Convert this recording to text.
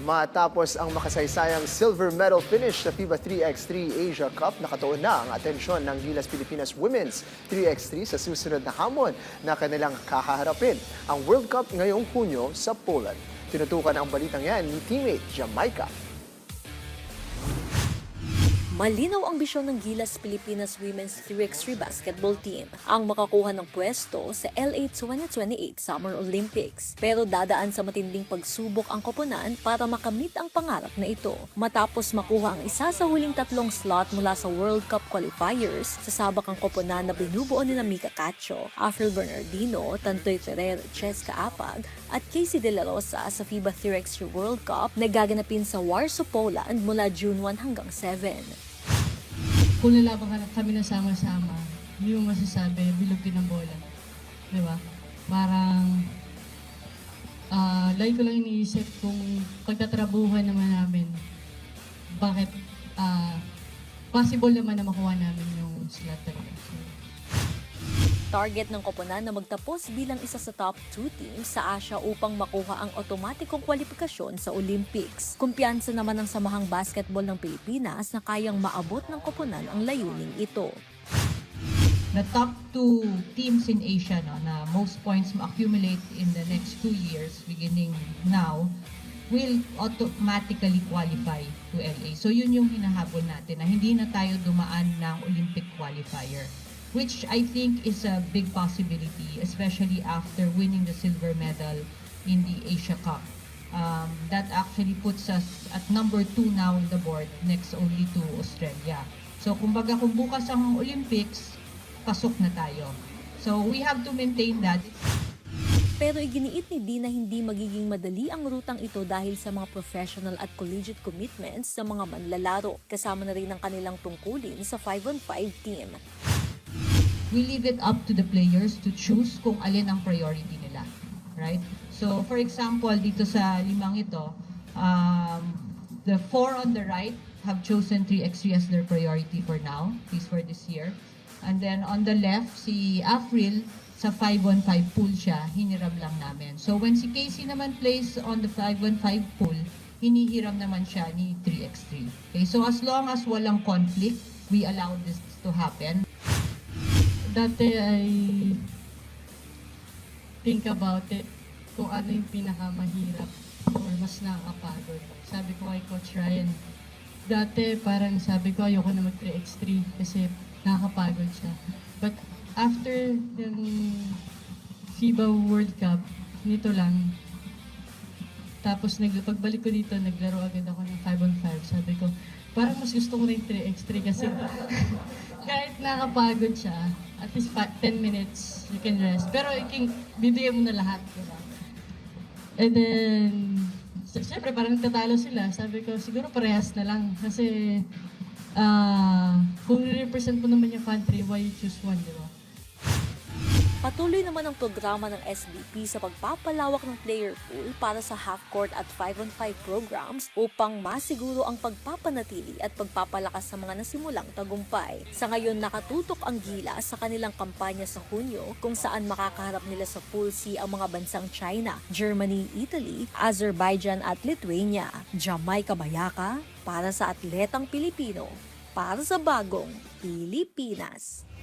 Matapos ang makasaysayang silver medal finish sa FIBA 3x3 Asia Cup, nakatuon na ang atensyon ng Gilas Pilipinas Women's 3x3 sa susunod na hamon na kanilang kakaharapin, ang World Cup ngayong Hunyo sa Poland. Tinutukan ang balitang yan ni teammate Jamaica. Malinaw ang bisyon ng Gilas Pilipinas Women's 3x3 basketball team ang makakuha ng pwesto sa LA 2028 Summer Olympics. Pero dadaan sa matinding pagsubok ang koponan para makamit ang pangarap na ito. Matapos makuha ang isa sa huling tatlong slot mula sa World Cup qualifiers, sasabak ang koponan na binubuo ni Mika Cacho, Afril Bernardino, Tantoy Ferrer, Cheska Apag at Casey De La Rosa sa FIBA 3x3 World Cup na gaganapin sa Warsaw, Poland mula June 1 hanggang 7. Kung lalaban kami na sama-sama, hindi mo masasabi, bilog din ang bola. Di ba? Parang, lagi ko lang iniisip kung pagtatrabuhan naman namin, bakit possible naman na makuha namin yung slot talaga. Target ng koponan na magtapos bilang isa sa top 2 teams sa Asia upang makuha ang otomatikong kwalifikasyon sa Olympics. Kumpiyansa naman ng Samahang Basketball ng Pilipinas na kayang maabot ng koponan ang layuning ito. The top 2 teams in Asia na most points ma-accumulate in the next 2 years, beginning now, will automatically qualify to LA. So yun yung hinahabol natin, na hindi na tayo dumaan ng Olympic qualifier, which I think is a big possibility, especially after winning the silver medal in the Asia Cup. That actually puts us at number 2 now on the board, next only to Australia. So kumbaga kung bukas ang Olympics, pasok na tayo. So we have to maintain that. Pero iginiit ni Dee na hindi magiging madali ang rutang ito dahil sa mga professional at collegiate commitments sa mga manlalaro, kasama na rin ang kanilang tungkulin sa 5-on-5 team. We leave it up to the players to choose kung alin ang priority nila, right? So, for example, dito sa limang ito, the 4 on the right have chosen 3x3 as their priority for now, at least for this year. And then on the left, si Afril, sa 5-on-5 pool siya, hiniram lang namin. So, when si Casey naman plays on the 5-on-5 pool, hinihiram naman siya ni 3x3. Okay, so as long as walang conflict, we allow this to happen. Dati I think about it, kung ano yung pinakamahirap or mas nakakapagod. Sabi ko kay Coach Ryan, dati parang sabi ko ayoko na mag 3x3 kasi nakakapagod siya. But after yung FIBA World Cup, nito lang, tapos pagbalik ko dito, naglaro agad ako ng 5-on-5. Sabi ko, parang mas gusto ko na yung 3x3 kasi kahit nakapagod siya, at least 10 minutes you can rest. Pero bibigyan mo na lahat, diba? And then, siyempre parang tatalo sila. Sabi ko, siguro parehas na lang. Kasi, kung represent mo naman yung country, why you choose one, diba? Patuloy naman ang programa ng SBP sa pagpapalawak ng player pool para sa half-court at 5-on-5 programs upang masiguro ang pagpapanatili at pagpapalakas sa mga nasimulang tagumpay. Sa ngayon, nakatutok ang Gilas sa kanilang kampanya sa Hunyo kung saan makakaharap nila sa Pool C ang mga bansang China, Germany, Italy, Azerbaijan at Lithuania. Jamaica Bayaka para sa Atletang Pilipino, para sa bagong Pilipinas.